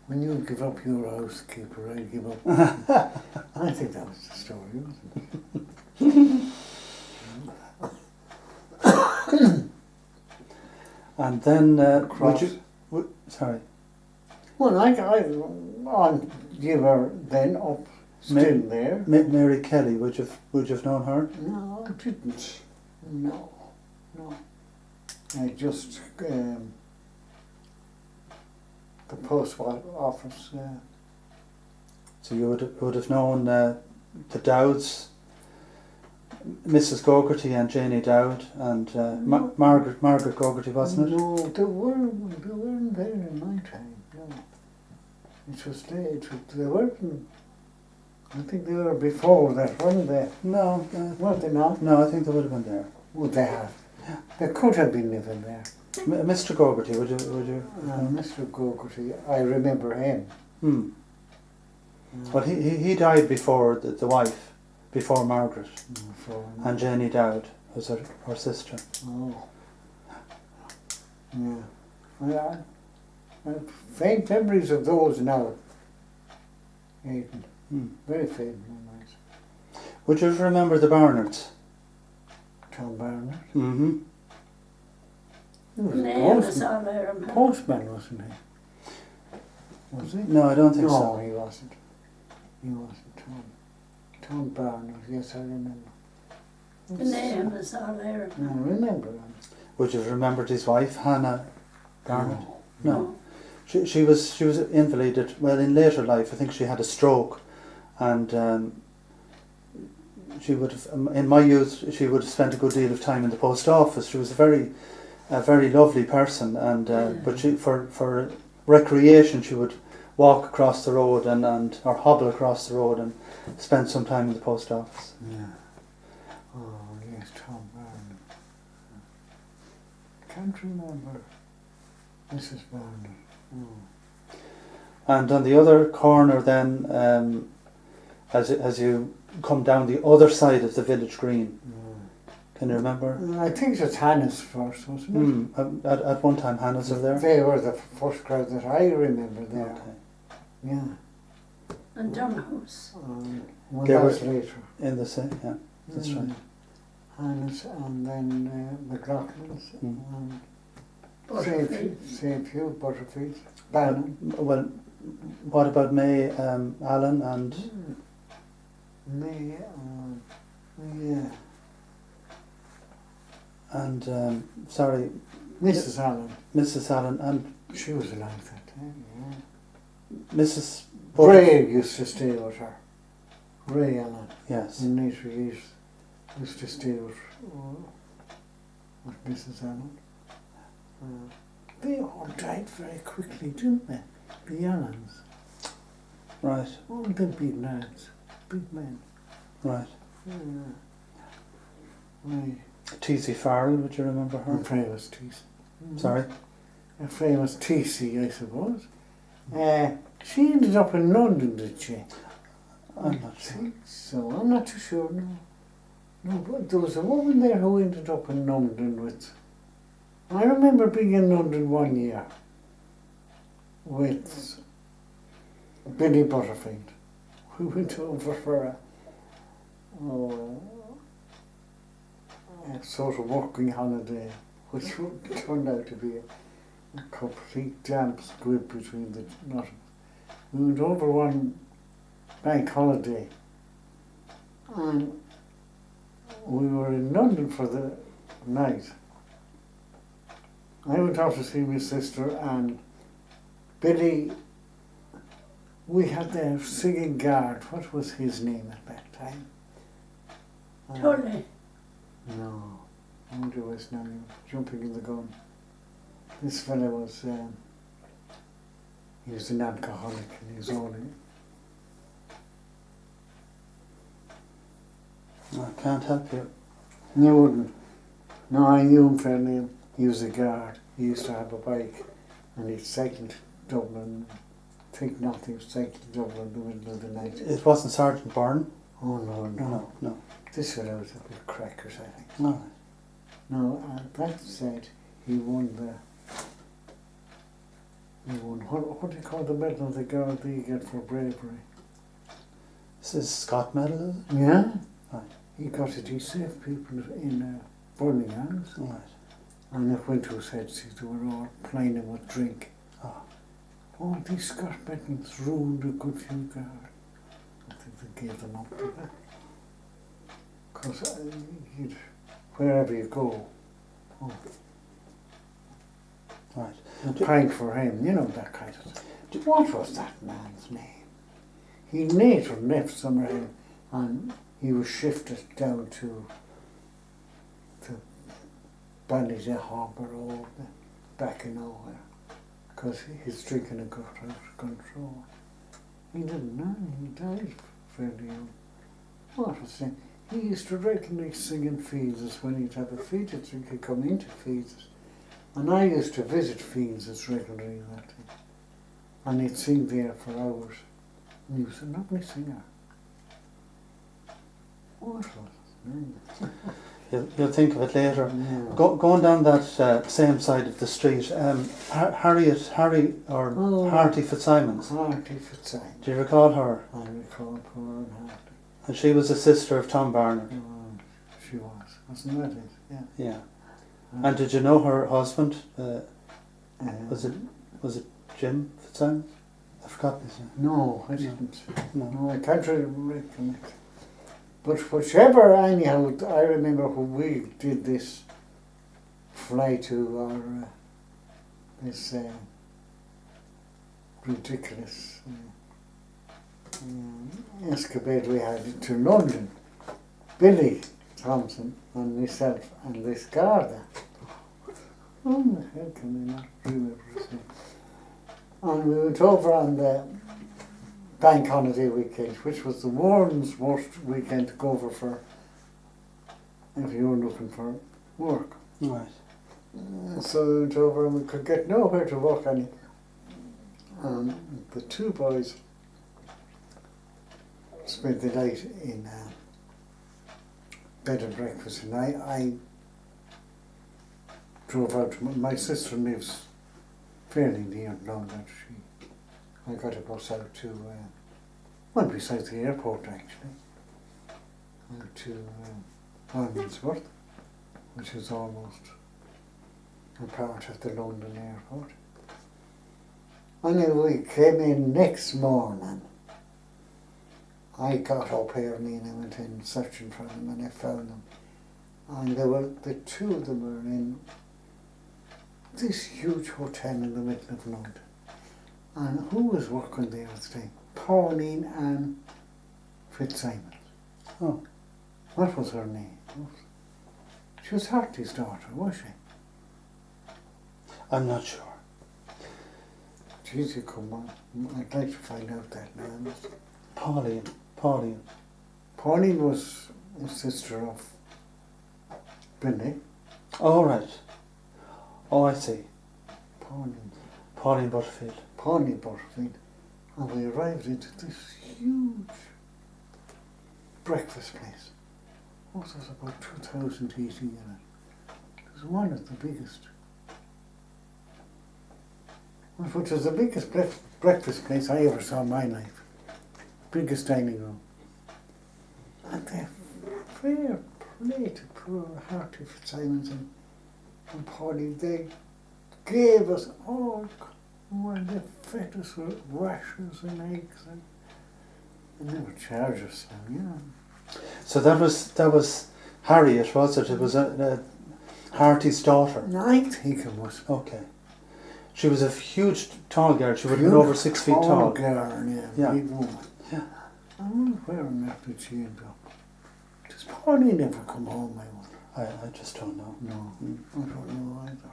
When you give up your housekeeper, I give up. I think that was the story, wasn't it? And then, Cross. sorry. Well, you were then up, still there. Mary Kelly, would you've known her? No, I didn't. No. I just the post office. So you would have known the Dowds, Mrs. Gogarty and Janie Dowd, and Margaret Gogarty, wasn't it? No, they weren't there in my time. No, it was late. They weren't. I think they were before that, weren't they? No, weren't they not? No, I think they would have been there. Would they have? Yeah. They could have been living there. Mr. Gogarty, would you? Mr. Gogarty, I remember him. Well, he died before the wife, before Margaret, and Janie Dowd was her sister. Oh. Yeah. Well, I have faint memories of those now. Aidan. Very faint memories. Would you remember the Barnards? Tom Barnard? Mm-hmm. He was postman, wasn't he? Was he? No, I don't think so. No, he wasn't. Tom Barnard, yes, I remember. The name is all there. I remember him. Would you have remembered his wife, Hannah Barnard? No. She was invalided. Well, in later life, I think she had a stroke, and she would have. In my youth, she would have spent a good deal of time in the post office. She was a very lovely person, and but she for recreation she would walk across the road or hobble across the road and spend some time in the post office. Yeah. Oh yes, Tom Barnard. Can't remember Mrs. Barnard. And on the other corner then, as you come down the other side of the village green, can you remember? I think it's Hannah's first, wasn't it? At one time Hannah's were there? They were the first crowd that I remember there. Okay. Yeah. And Dunhouse. Well, that was later. In the same, yeah, that's right. Hannah's and then McDonald's and Save few Butterfield. Bannon. Well, what about May, Allen and... May, yeah. And, sorry... Mrs. Allen. Mrs. Allen and... She was alive that time, yeah. Mrs. Ray used to stay with her. Ray Allen. Yes. In later years used to stay with Mrs. Allen. They all died very quickly, didn't they? The Allens. Right. All the big lads. Big men. Right. Right. T.C. Farrell, would you remember her? A famous T.C. Sorry? A famous T.C., I suppose. She ended up in London, did she? I'm not sure. So, I'm not too sure, no. No, but there was a woman there who ended up in London with... I remember being in London one year with Billy Butterfield. We went over for a sort of working holiday, which turned out to be a complete damp squib between the not. We went over one bank holiday and we were in London for the night. I went off to see my sister and Billy, we had the singing guard. What was his name at that time? Tony. No, I wonder what his name, jumping in the gun. This fellow was, he was an alcoholic in his own. I can't help you. You wouldn't. No, I knew him fairly. He was a guard. He used to have a bike and he cycled to Dublin. I think not, he was cycling to Dublin in the middle of the night. It wasn't Sergeant Byrne? Oh, no. This fellow was a bit crackers, I think. No. No, that said, he won He won. What do you call the medal the Gardaí get for bravery? This is Scott medal, is it? Yeah. Right. He got it. He saved people in burning hands. Right. And if winter was head, they were all playing him with drink. Oh. All these Scott medals ruined a good few guards. I think they gave them up to that. Because wherever you go, Right. you prank for him, you know, that kind of thing. What was that man's name? He later left Summerhill and he was shifted down to Ballydehobber Road, back in nowhere, because his drinking had got out of control. He didn't know, he died fairly young. What was it? He used to regularly sing in Fields when he'd have a feed, so he could come into Fields. And I used to visit Fields regularly that day. And he'd sing there for hours. And he was a lovely singer. What was his name? You'll think of it later. Yeah. Going down that same side of the street, Harry or Harty Fitzsimons. Harty Fitzsimons. Do you recall her? I recall poor and Harty. And she was a sister of Tom Barnard. She was, wasn't that it? Yeah. Yeah. And did you know her husband? Was it Jim Fitzsimons? I've forgotten his name. No, I didn't. No. No, I can't really recollect. But whichever, anyhow, I remember when we did this fly to our this ridiculous escapade we had to London. Billy Thompson and myself and this Garda. Oh, the hell can I not remember his name? And we went over on the bank holiday weekend, which was the world's worst weekend to go over for if you were looking for work. Right. So we went over and we could get nowhere to work any. The two boys spent the night in bed and breakfast, and I drove out. My sister lives fairly near London. I got a bus out to, beside the airport actually, out to Hollingsworth, which is almost a part of the London airport. And then we came in next morning. I got up early and I went in searching for them and I found them. And the two of them were in this huge hotel in the middle of London. And who was working there at the time? Pauline Ann Fitzsimons. Oh. What was her name? She was Harty's daughter, was she? I'm not sure. Geez, you come on. I'd like to find out that name. Pauline. Pauline was a sister of Billy. Oh, right. Oh, I see. Pauline Butterfield. Pauline Butterfield. And we arrived into this huge breakfast place. What was about 2,000 eating in it. It was one of the biggest. Which was the biggest breakfast place I ever saw in my life. Biggest dining room. And the fair play to poor Harty Fitzsimons and Pauline, they gave us all, well, they fed us with rashers and eggs and they would charge us now, you know. So that was Harriet, was it? It was Harty's daughter. I think it was. Okay. She was a huge, tall girl. She would have been over 6 feet tall. Girl, yeah, big woman. Yeah. I wonder where on earth did she end up? Does Pauline never come home, I wonder? I just don't know. No, I don't know either.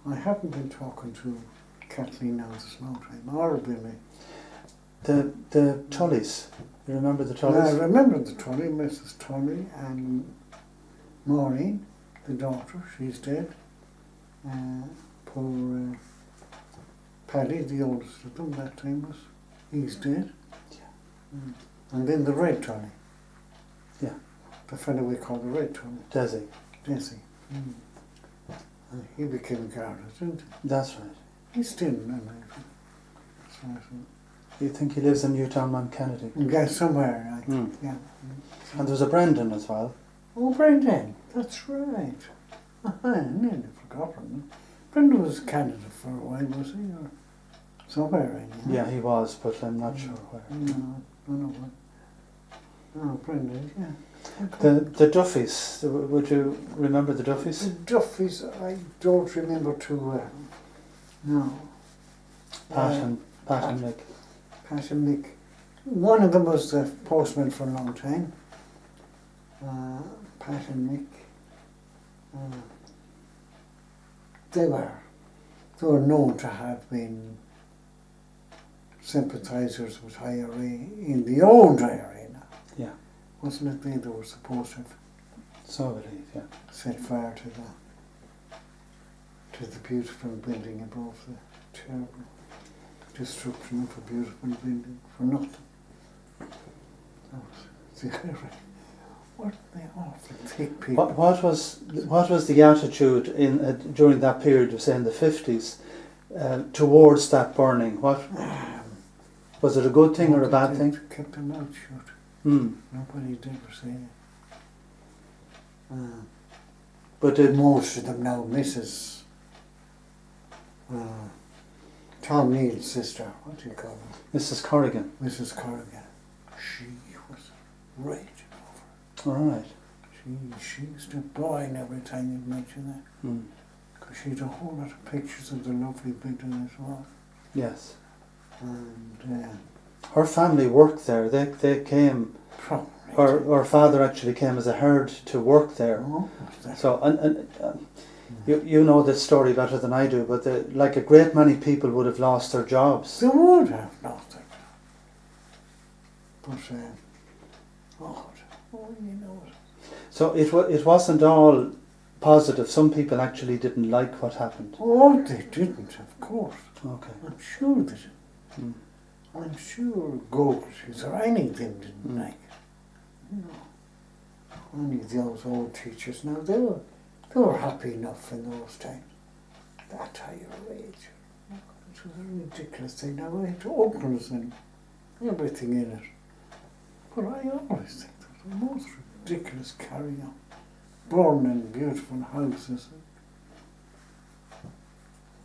I haven't been talking to Kathleen now this long time, or Billy. The Tullys. You remember the Tullys? I remember the Tully, Mrs. Tully, and Maureen, the daughter, she's dead. Poor Paddy, the oldest of them that time he's dead. Yeah. And then the Red Tully. Yeah. The fellow we call the Red Tully. Desi. Jesse. And he became a gardener, didn't he? That's right. He's still alive. So, You think he lives in Newtown on Kennedy? yeah, somewhere, yeah. And there's a Brendan as well. Oh, Brendan, that's right. I nearly forgotten. Brendan was Canada for a while, was he? Or somewhere, anyhow. Yeah, he was, but I'm not sure where. No, I don't know what. Oh, Brendan, yeah. The Duffys, would you remember the Duffys? The Duffys, I don't remember too well. No. Pat and Mick. Pat and Mick. One of them was the postman for a long time. Pat and Mick. They were known to have been sympathisers with IRA in the old IRA now. Yeah. Wasn't it they were supposed to have So I believe, yeah. set fire to the beautiful building above, the terrible destruction of a beautiful building for nothing. That was the IRA. What they awful thick people. What was the attitude in during that period, say in the 50s, towards that burning? What was it, a good thing or a bad thing? Kept their mouth shut. Nobody did ever say it. But Most of them now, Mrs. Tom Neal's sister, what do you call her? Mrs. Corrigan. Mrs. Corrigan. She was raging over it. All right. She used to boil every time you'd mention that. Because she had a whole lot of pictures of the lovely building as well. Yes. And her family worked there. They came. probably. Her father actually came as a herd to work there. Oh, that's So you know this story better than I do, but like a great many people would have lost their jobs. they would have lost it. But, you know it. So it wasn't all positive. Some people actually didn't like what happened. Oh, they didn't, of course. Okay. I'm sure they didn't. I'm sure Golders or anything didn't like it. No. Only those old teachers now, they were happy enough in those times. That higher age. It was a ridiculous thing. Now we had uncles and everything in it. But I always think that the most ridiculous carry on. Burning beautiful houses and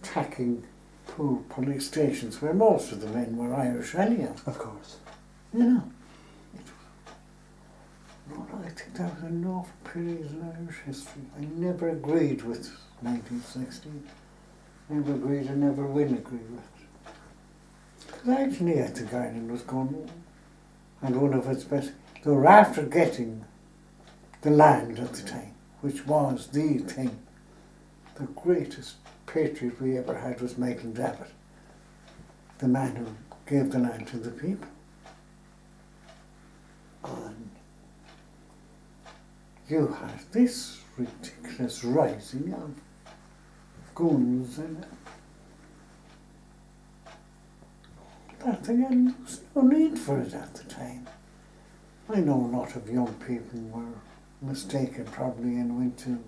attacking poor police stations where most of the men were Irish anyhow. Of course. You know. I think that was an awful period in Irish history. I never agreed with 1916. Never agreed and never will agree with it. Because actually I think Ireland was going, and one of its best, they were after getting the land at the time, which was the thing. The greatest patriot we ever had was Michael Davitt, the man who gave the land to the people. And you had this ridiculous rising of guns and that thing, and there was no need for it at the time. I know a lot of young people were mistaken probably and went to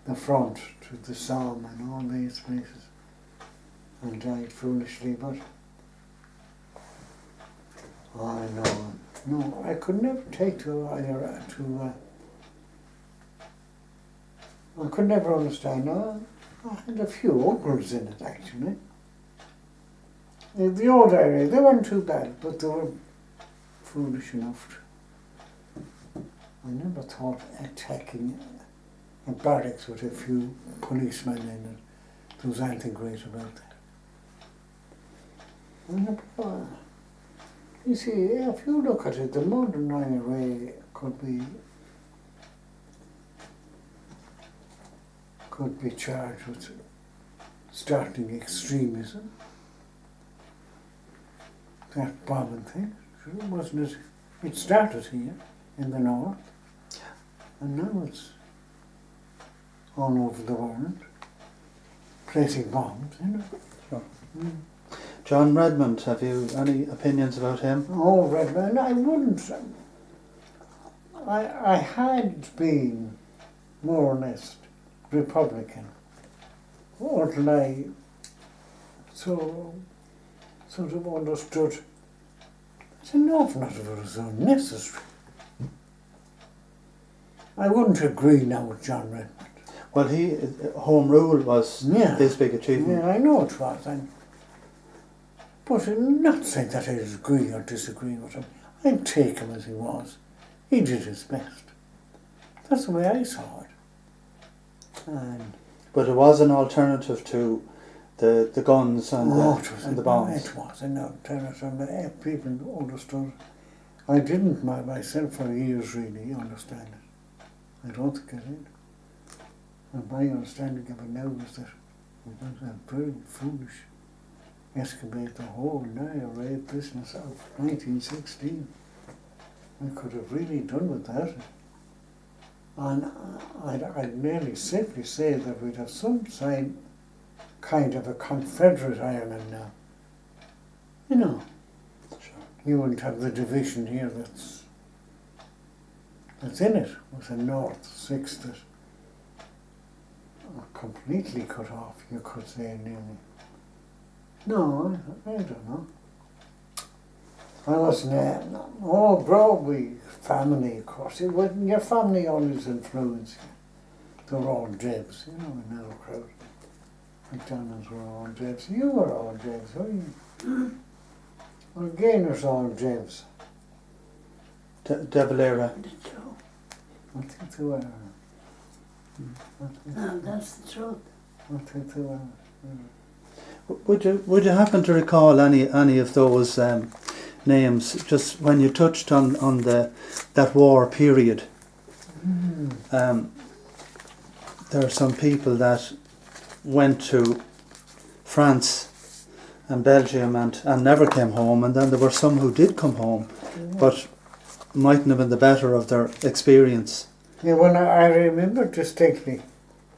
the front, to the Somme and all these places and died foolishly, but I know. No, I could never take I could never understand. I had a few uncles in it actually. The old area, they weren't too bad, but they were foolish enough to. I never thought attacking a barracks with a few policemen in it. There was anything great about that. You see, if you look at it, the modern IRA could be charged with starting extremism. That bombing thing, sure, wasn't it? It started here in the north, and now it's all over the world, placing bombs, you know. Sure. John Redmond, have you any opinions about him? Oh, Redmond, I wouldn't. I had been more or less Republican until I so sort of understood that an awful lot of it was unnecessary. I wouldn't agree now with John Redmond. Well, home rule was Yeah. his big achievement. Yeah, I know it was, but I'm not saying that I agree or disagree with him. I'd take him as he was. He did his best. That's the way I saw it. And But it was an alternative to the guns and the bombs. It was an alternative, and people understood. I didn't myself for years really understand it. I don't think I did. And my understanding of it now is that it was a very foolish escapade, the whole Nile raid business of 1916. I could have really done without it. And I'd nearly safely say that we'd have some kind of a Confederate Ireland now. You know, Sure. you wouldn't have the division here that's in it, with the North Six that are completely cut off, you could say, nearly. No, I don't know. I wasn't, Broadway family, of course. It wasn't, your family always influenced you. They were all Jebs, you know, in our crowd. McDonald's were all Jebs. You were all Jebs, were you? Well, Gainer's all Jebs. De Valera. The truth. I think they were. No, that's the truth. I think they were. Would you happen to recall any of those names? Just when you touched on that war period, there are some people that went to France and Belgium and never came home, and then there were some who did come home, but mightn't have been the better of their experience. Yeah, well, I remember distinctly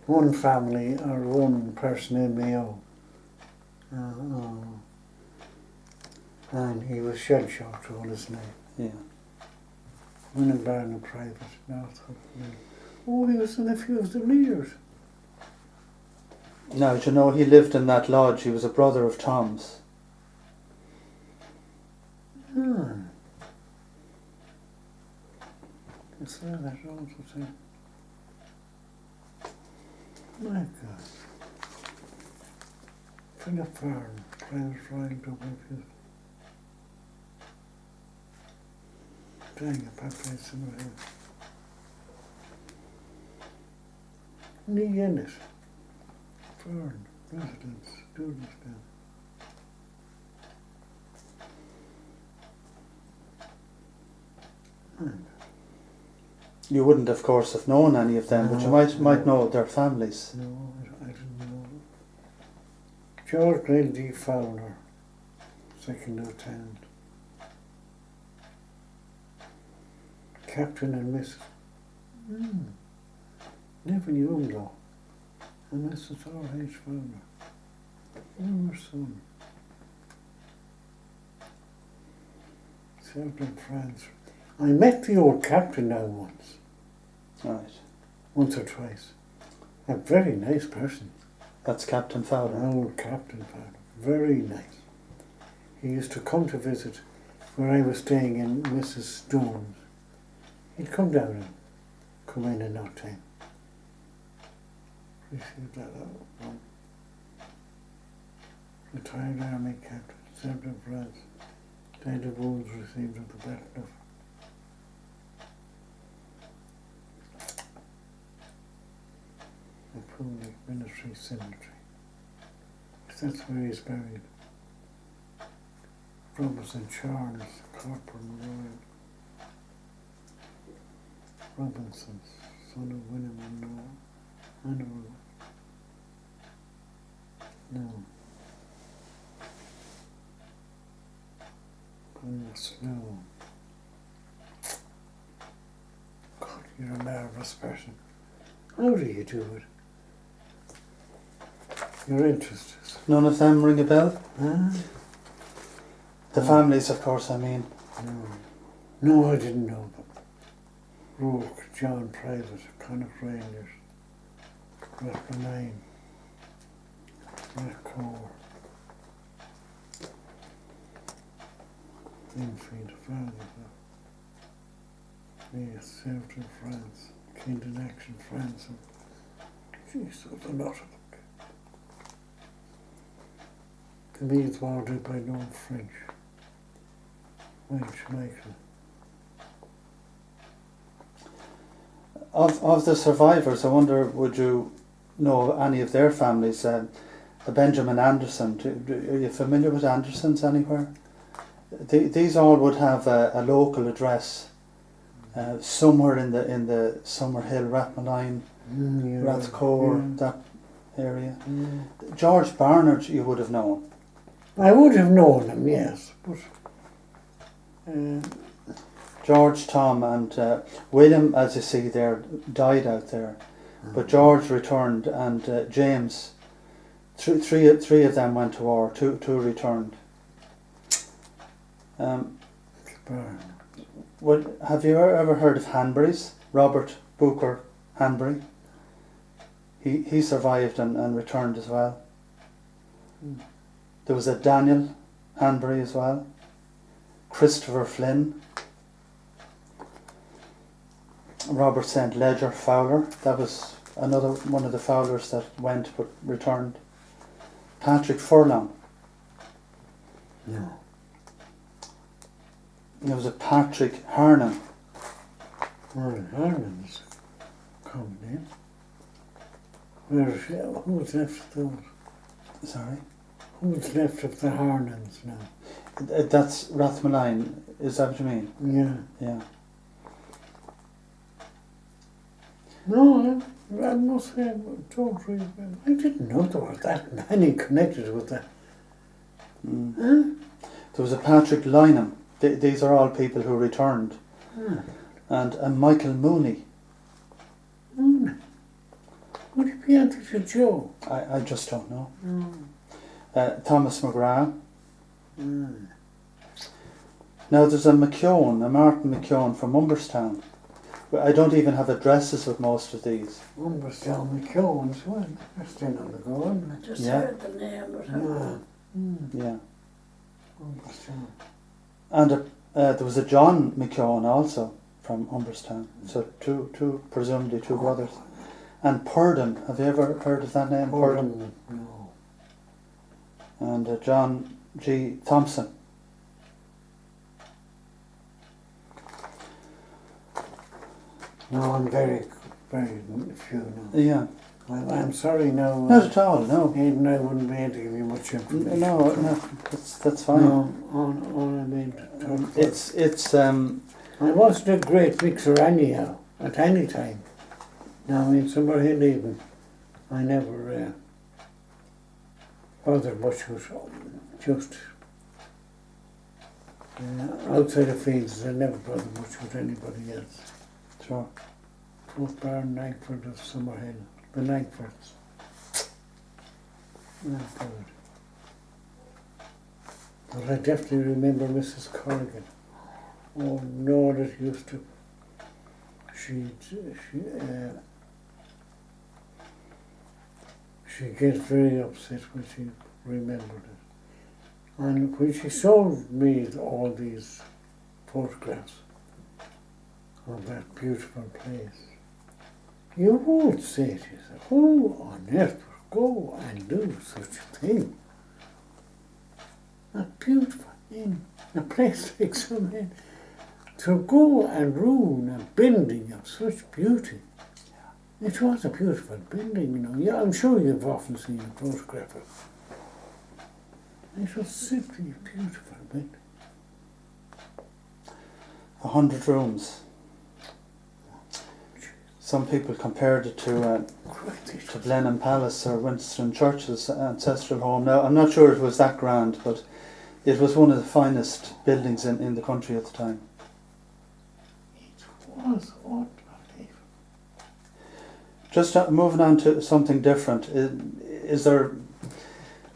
one family or one person in Mayo, and he was shell-shocked all his life. Yeah. When in Barna Private, North. Oh, he was the nephew of the leaders. Now, do you know he lived in that lodge? He was a brother of Tom's. Is that also say? My God. Philip Farn, Private Royal Dublin. Dang, I probably somewhere else. Lee Ennis. Farn, residence, Dublin. You wouldn't, of course, have known any of them, but you might know their families. No, I didn't know. George Graham D. Fowler, second lieutenant. Captain and Mrs. Never knew him though. And Mrs. R.H. Fowler. Her son. Served in France. I met the old captain now once. Right. Once or twice. A very nice person. That's Captain Fowler. An old Captain Fowler. Very nice. He used to come to visit where I was staying in Mrs. Stone's. He'd come down and come in no time. Received that from retired army captain, served in France. Died of wounds received at the Battle of Public Military Cemetery. That's where he's buried. Robinson Charles, Corporal Royal. Robinson, son of William and Anna. No. Colonel Snow. God, you're a marvellous person. How do you do it? Your interests. None of them ring a bell? Huh? The families, of course, I mean. No, I didn't know them. Rourke, John Private, Connacht Rangers, Rathmannine, Rathcore, Siegfried Father. Yes, served in France. Killed in action France. Jeez, there was a lot of them. The Meads were did by known French. Welsh, Michael. Of the survivors, I wonder, would you know any of their families? Benjamin Anderson, are you familiar with Andersons anywhere? These all would have a local address somewhere in the Summerhill, Rathmaline, Rathcore, that area. George Barnard you would have known. I would have known him, yes, but George, Tom and William, as you see there, died out there. But George returned and James, three of them went to war, two returned. Have you ever heard of Hanbury's? Robert Booker Hanbury? He survived and returned as well. There was a Daniel Hanbury as well. Christopher Flynn. Robert St. Ledger Fowler. That was another one of the Fowlers that went but returned. Patrick Furlong. no. There was a Patrick Harnan. Well, Ireland's common name. Who's left of those? Sorry? Who's left of the Harnans now? That's Rathmaline, is that what you mean? Yeah. Yeah. No, I must say, I don't really, I didn't know there were that many connected with that. Huh? There was a Patrick Lynham. These are all people who returned. And a Michael Mooney. Would it be Auntie to Joe? I just don't know. Thomas McGrath. Now there's a McKeown, a Martin McKeown from Umberstown. But I don't even have addresses with most of these. Umberstown McKeown's, well, they're still on the go, isn't I it? just Yeah. heard the name, but Yeah. Umberstown. And there was a John McKeown also from Umberstown. So two presumably two brothers. And Purdon, have you ever heard of that name? Purdon. No. And John G. Thompson. No, I'm very few now. Yeah. I'm sorry now. Not at all, no. Even I wouldn't be able to give you much information. No, that's fine. No, all I mean to talk about. It's I wasn't a great mixer anyhow, at any time. Now in Summerhill even, I never bothered much with just outside of fields. I never bothered much with anybody else. sure. Both Barn, Langford of Summerhill, the Langfords. Not good. But I definitely remember Mrs. Corrigan. Oh no, that used to. She gets very upset when she remembered it. And when she showed me all these photographs of that beautiful place, you would say to yourself, who on earth would go and do such a thing? A beautiful thing, a place like Summerhill, to go and ruin a building of such beauty. It was a beautiful building, you know. Yeah, I'm sure you've often seen a photograph of it. It was simply a beautiful building. 100 rooms. Some people compared it to Blenheim Palace or Winston Churchill's ancestral home. Now, I'm not sure it was that grand, but it was one of the finest buildings in the country at the time. It was unbelievable. Just moving on to something different, is there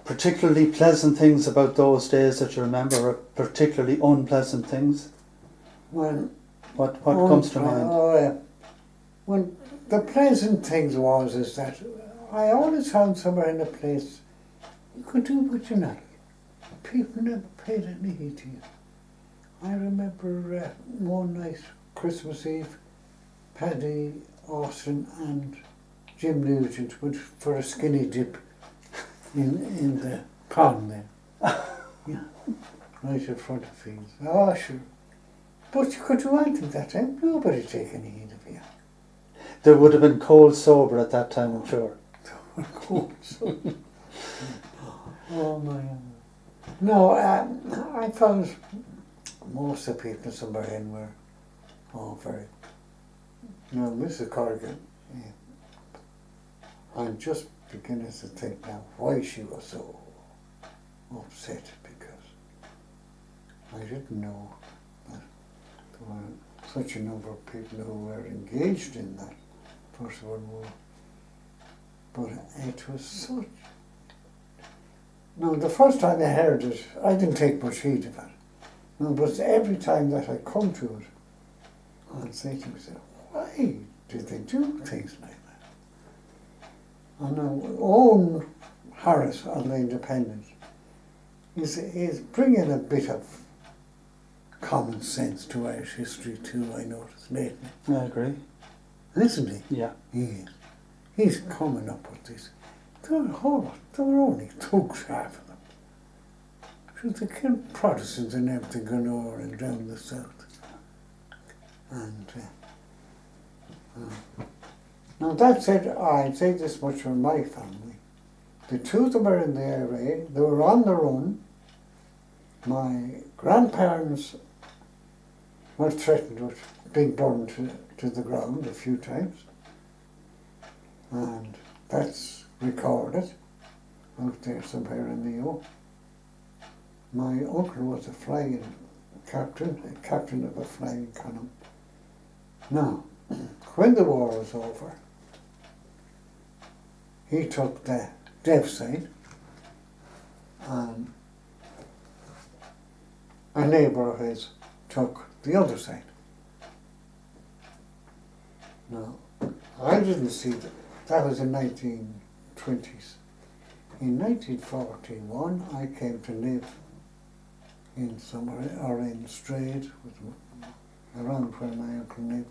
particularly pleasant things about those days that you remember, or particularly unpleasant things? Well, What comes to mind? Well, the pleasant things is that I always found somewhere in a place you could do what you like. People never paid any heed to you. I remember one night, Christmas Eve, Paddy Austin and Jim Nugent went for a skinny dip in the pond there. Yeah, right in front of fields. Oh, sure. But you could do anything that time. Nobody take any heed of you. There would have been cold sober at that time, I'm sure. Oh my God. No, I found most of the people somewhere in were all very. No, Mrs. Corrigan, I'm just beginning to think now why she was so upset, because I didn't know that there were such a number of people who were engaged in that First World War. But it was such. No, the first time I heard it, I didn't take much heed of it. No, but every time that I come to it, I'd say to myself, why do they do things like that? And Owen Harris on the Independent is bringing a bit of common sense to Irish history too, I noticed lately. I agree. Isn't he? Yeah. He is. He's coming up with this. There were only thugs, half of them. So they killed Protestants and everything going over and down the south. And now that said, I'd say this much for my family. The two of them were in the IRA, they were on their own. My grandparents were threatened with being burned to the ground a few times. And that's recorded out there somewhere in the O. My uncle was a flying captain of a flying column. Now, when the war was over, he took the deaf side, and a neighbour of his took the other side. Now, I didn't see that. That was in 1920s. In 1941, I came to live in somewhere, or in Strayed, around where my uncle lived.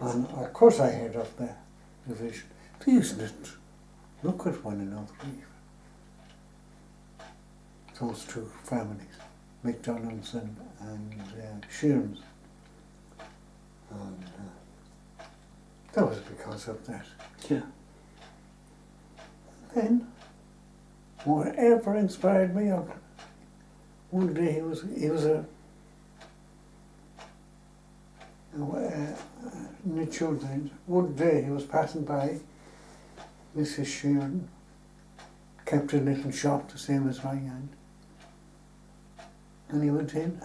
And of course I heard of the division. They used to look at one another even. Those two families, McDonald's and Shearns. And that was because of that. Yeah. Then, whatever inspired me, one day he was in the children's. One day he was passing by Mrs. Sheeran, kept a little shop the same as my aunt, and he went in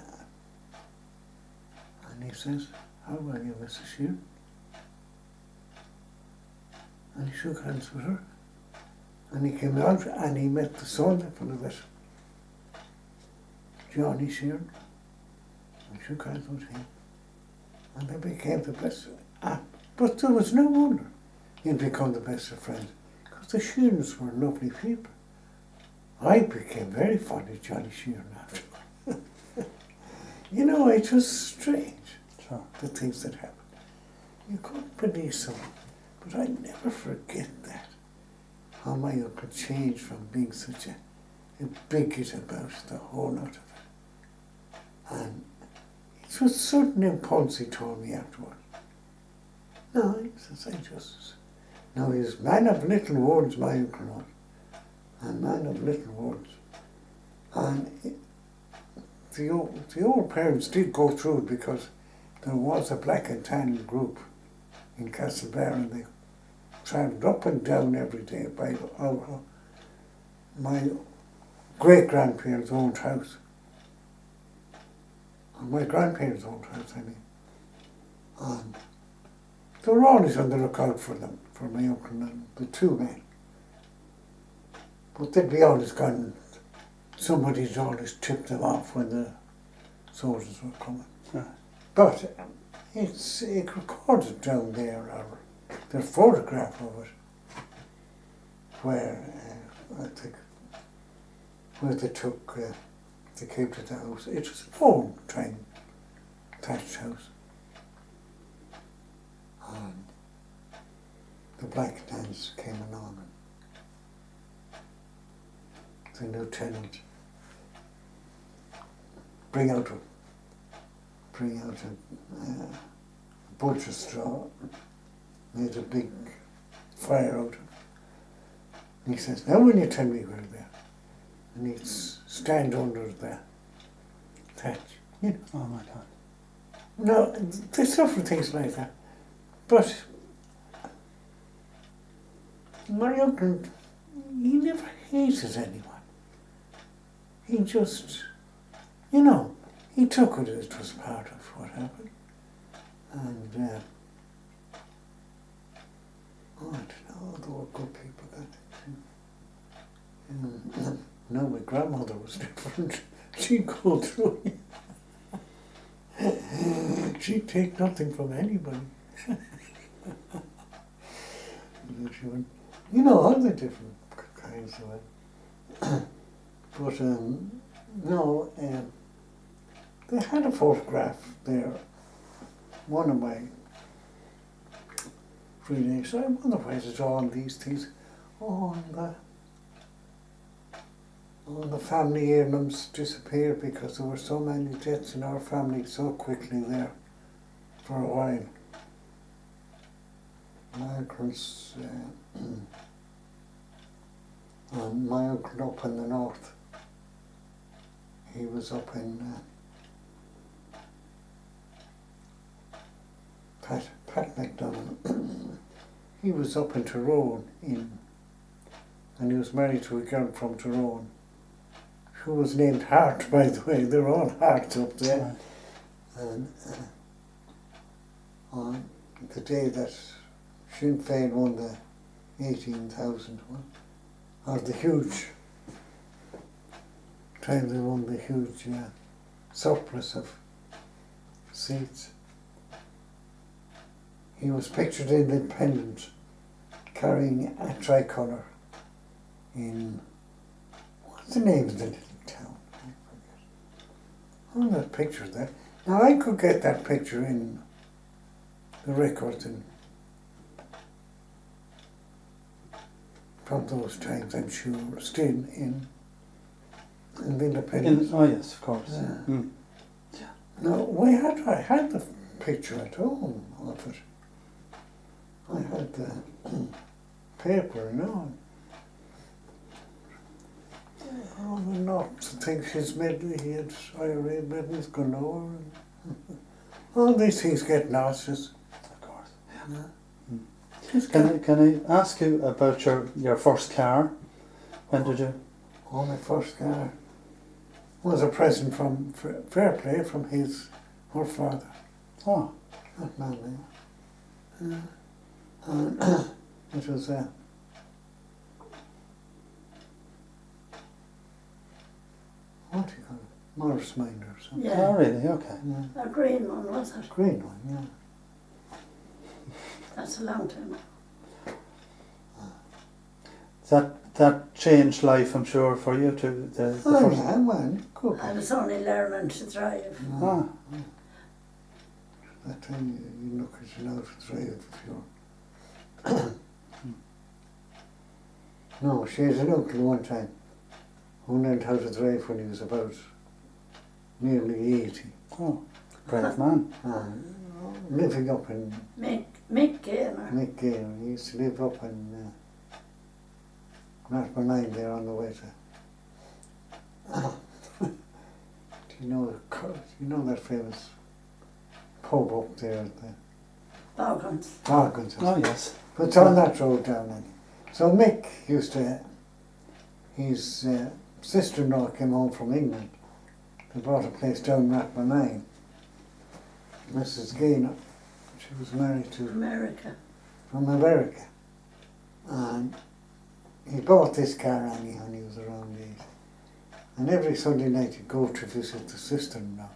and he says, "How are you, Mrs. Sheeran?" And he shook hands with her. And he came out and he met the son of it, Johnny Sheeran, and shook hands with him. And they became the best. But there was no wonder he'd become the best of friends, because the Sheerans were lovely people. I became very fond of Johnny Sheeran afterward. You know, it was strange, Sure. the things that happened. You couldn't believe someone. But I never forget that, how my uncle changed from being such a bigot about the whole lot of it. And it was certain impulse he told me afterwards. No, he says, now he was man of little words, my uncle was, and man of little words. And the old parents did go through it, because there was a black and tan group in Castlebar, and they travelled up and down every day by my great-grandparents' old house. And my grandparents' old house, I mean. And they were always on the lookout for them, for my uncle and the two men. But they'd be always gone, somebody'd always tipped them off when the soldiers were coming. Yeah. But it's recorded down there, or the photograph of it, where I think where they took they came to the house. It was an old time thatched house. And the black dance came along. And the new tenant bring out a bunch of straw, made a big fire out of it. And he says, now when you tell me where they are, and he'd stand under the thatch. You know. Oh my God. No, they suffer things like that. But my uncle, he never hated anyone. He just, you know, he took it as it was part of what happened. And, I don't know, they were good people, that. No, my grandmother was different. She'd go through it. She'd take nothing from anybody. You know, all the different kinds of it. But, no, they had a photograph there, one of my relations. I wonder why did all these things on the family heirlooms disappear, because there were so many deaths in our family so quickly there for a while. My uncle's, and my uncle up in the north, he was up in Pat McDonald. He was up in Tyrone, and he was married to a girl from Tyrone, who was named Hart, by the way. They're all Harts up there. And on the day that Sinn Féin won the 18,000 one, or the huge time they won the huge surplus of seats, he was pictured in the Independent carrying a tricolour in, what's the name of the little town? I forget. Oh, that picture there. Now I could get that picture in the records from those times, I'm sure, still in the Independence. Oh yes, of course. Yeah. Mm. No, I had the picture at home of it. I had the paper and all. Oh, the knots, I think his medal, he had IRA medals galore. All these things get nauseous. Of course. Yeah. Can I ask you about your first car? When did you? Oh, my first car was a present from Fair Play from her father. Oh. That man there. It was what do you call it? Morris Minor or something. Yeah. Oh really? Okay. Yeah. A green one, was it? Green one, yeah. That's a long time. That changed life, I'm sure, for you too. The Oh first. yeah, well, good. I was only learning to drive. Ah. That time you look at you now to drive if you're No, she had an uncle one time who learned how to drive when he was about nearly 80. Oh. Brave man. Living up in Mick Gaynor. Nick Gale. He used to live up in Rathmannine there on the way to. Do you know that famous pub up there at the Bogans. Bargains? Oh yes. But it's on that road down there. So Mick used to, his sister-in-law came home from England. They bought a place down Rathmannine. Mrs. Gaynor, she was married to America. from America. And he bought this car anyhow when he was around 8. And every Sunday night he'd go to visit the sister-in-law.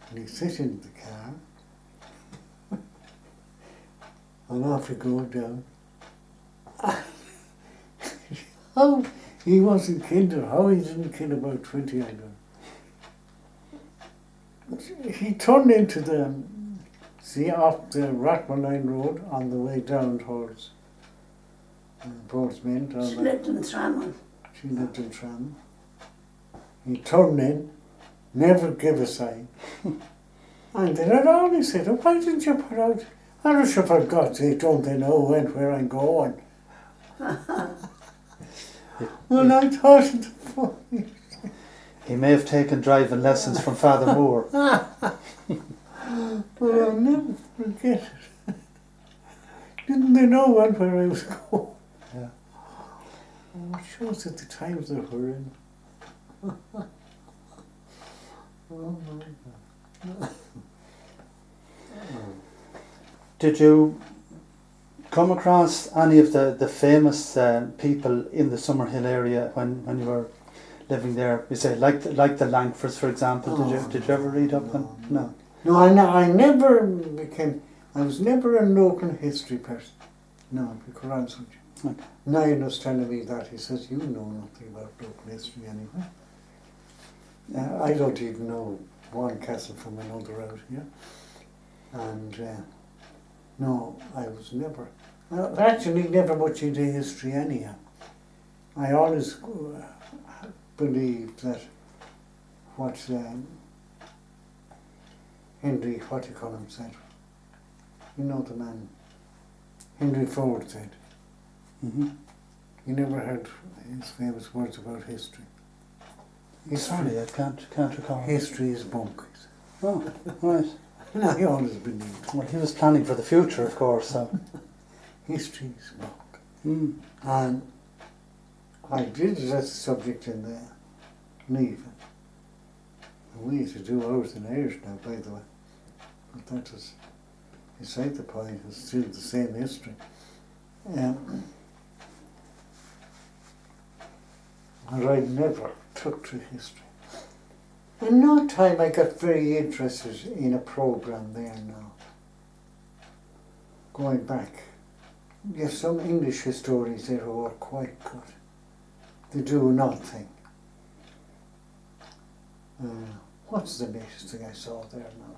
And he'd sit in the car and off he'd go down. How he wasn't killed or how he didn't kill about 20 I don't know. he turned into off the Rathmore Road on the way down towards Portsmouth. She lived in Tramon. She lived in Tram. He turned in, never gave a sign. And then I'd always said, oh, why didn't you put out? I don't know, for God's sake, don't they know where I'm going? Well, I thought it funny. He may have taken driving lessons from Father Moore. But I'll never forget it. Didn't they know where I was going? Yeah. Oh, it shows that the times that we're in. Oh my God. Did you come across any of the famous people in the Summerhill area when you were living there? You say like the Langfords, for example. Did you ever read up on? No. No, I never became. I was never a local history person. No, because I'm such. Okay. Niall was telling me that. He says, you know nothing about local history anyway. I don't even know one castle from another out here. And no, I was never, actually never much into history anyhow. I always believed that what Henry, what do you call him, said. You know the man, Henry Ford said. Mm-hmm. You never heard his famous words about history. Sorry, I can't recall. History is bunk. Oh, right. And I always believed. Well, he was planning for the future, of course. So. History is bunk. Mm. And I did it as a subject in the leaving. And we used to do ours in Irish now, by the way. But that was beside the point, it's still the same history. And I never took to history. In no time I got very interested in a programme there now. Going back, there's some English historians there who are quite good. They do nothing. What's the latest thing I saw there now?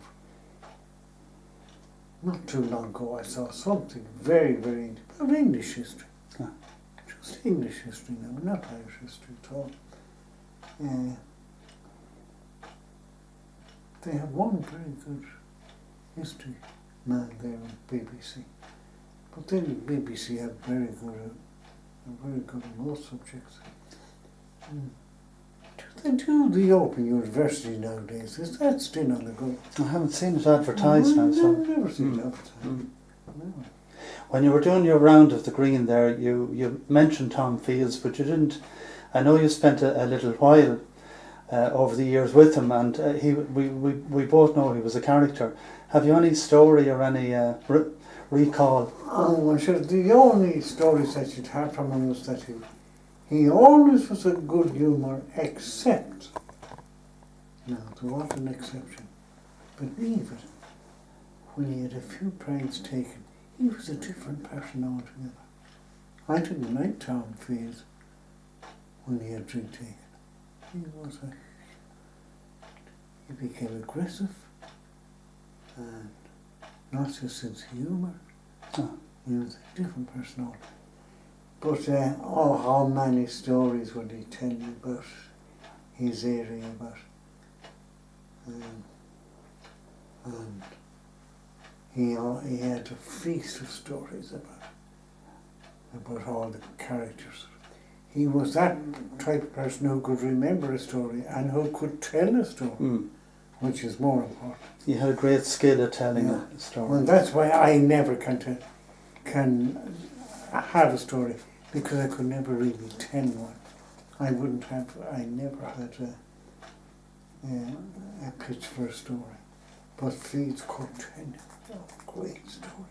Not too long ago I saw something very, very about English history. Yeah. Just English history now, not Irish history at all. They have one very good history man there on BBC. But then the BBC have very good in most subjects. Do they do the Open University nowadays? Is that still on the go? I haven't seen it advertised now. So. I've never seen it advertised. No. When you were doing your round of the Green there, you mentioned Tom Fields, but you didn't. I know you spent a little while over the years with him, and we both know he was a character. Have you any story or any recall? Oh, well, sure. The only stories that you'd had from him was that he always was a good humour, except, now there was an exception, believe it, when he had a few pints taken, he was a different person altogether. I didn't like Tom Fields when he had drink taken. He became aggressive and lost his sense of humour. Oh. He was a different person altogether. But how many stories would he tell you about his area, about and he had a feast of stories about all the characters. He was that type of person who could remember a story and who could tell a story, which is more important. He had a great skill at telling a story. Well, that's why I never can have a story, because I could never really tell one. I never had a pitch for a story. But Fields could tell a great story.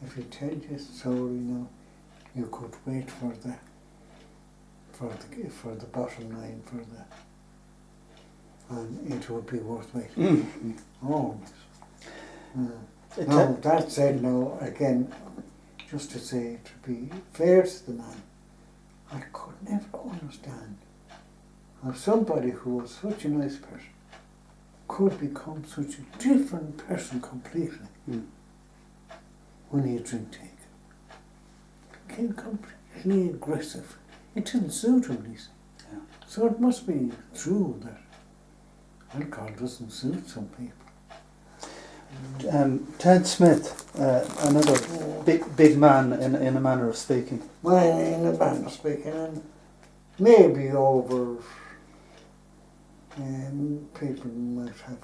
If he tells you a story now, you could wait for the bottom line, and it would be worth waiting. Always. No, that said, no, again, just to say, to be fair to the man, I could never understand how somebody who was such a nice person could become such a different person completely when he had drink take. Became completely aggressive. It didn't suit him, he said. Yeah. So it must be true that alcohol doesn't suit some people. Ted Smith, another big man in a manner of speaking. Well, in a manner of speaking, and maybe over people might have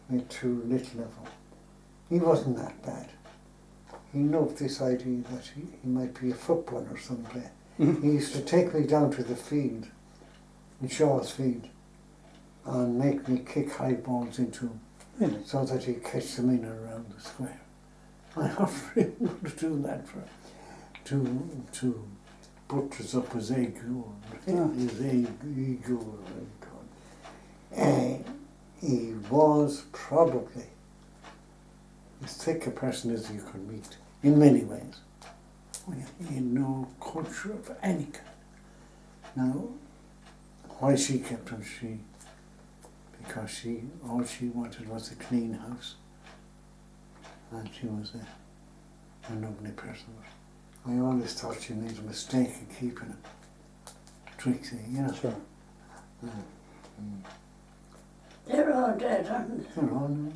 made too little of him. He wasn't that bad. He loved this idea that he might be a footballer someday. Mhm. He used to take me down to the field, in Shaw's field, and make me kick high balls into him Really? so that he'd catch them in and around the square. I offered him to do that for to buttress up his ego, his ego. And he was probably as thick a person as you could meet, in many ways. He had no culture of any kind. Now, why she kept him, because all she wanted was a clean house. And she was a lovely person. I always thought she made a mistake in keeping him. Trixie, you know. Sure. They're all dead, aren't they? They're all known.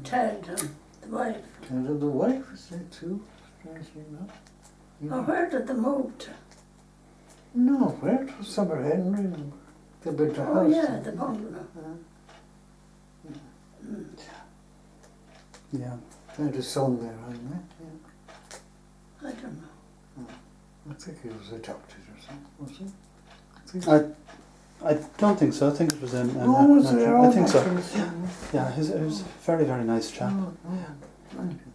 Ted and the wife. And the wife is there too, strangely enough. Oh, where did they move to? No, where? It was Summer Henry. They built a Oh house. yeah, the bungalow. Yeah. They had a son there, hadn't they? I don't know. I think he was adopted or something, was he? I don't think so. I think it was in. No, was it? I think so. Actually, Yeah, he was a very, very nice chap. Thank you.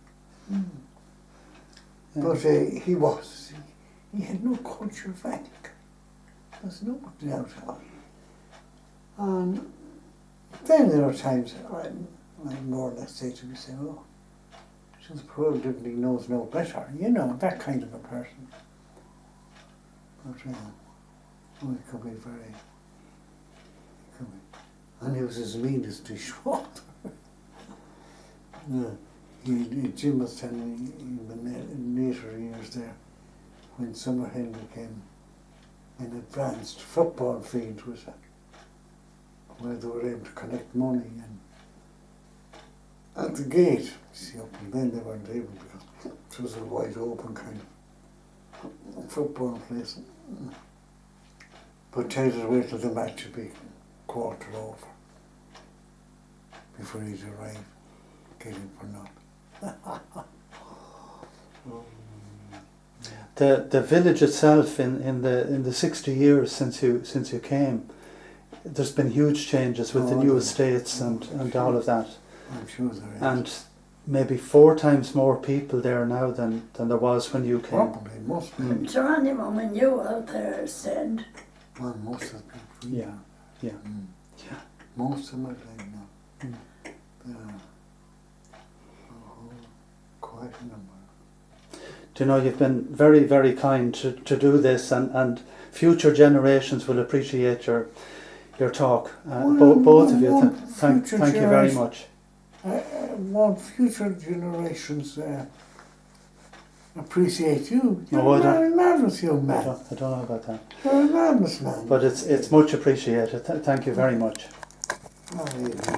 Yeah. But he was. He had no culture of any kind. There's no doubt about it. And then there are times I more or less say to myself, oh, she's probably knows no better. You know, that kind of a person. But it could be very. And he was as mean as dishwater. Jim was telling me in later years there, when Summer Henry came, an advanced football field was where they were able to collect money, and at the gate, see, up and then they weren't able because it was a wide open kind of football place. But Ted would wait till the match would be quarter over before he'd arrive, getting for nothing. The village itself in the 60 years since you came, there's been huge changes with the new estates and all of that. I'm sure there is. And maybe 4 times more people there now than there was when you came. Probably must be. Is there anyone when you out there said? Well, most of the people. Yeah. Yeah. Most of them are like now. There are quite a number. Do you know, you've been very, very kind to do this, and future generations will appreciate your talk. Both of you. Thank you very much. Want future generations appreciate you. You're Oh, a marvellous young I man. don't know about that. You're a marvellous man. But it's much appreciated. Thank you very much. Oh, yeah.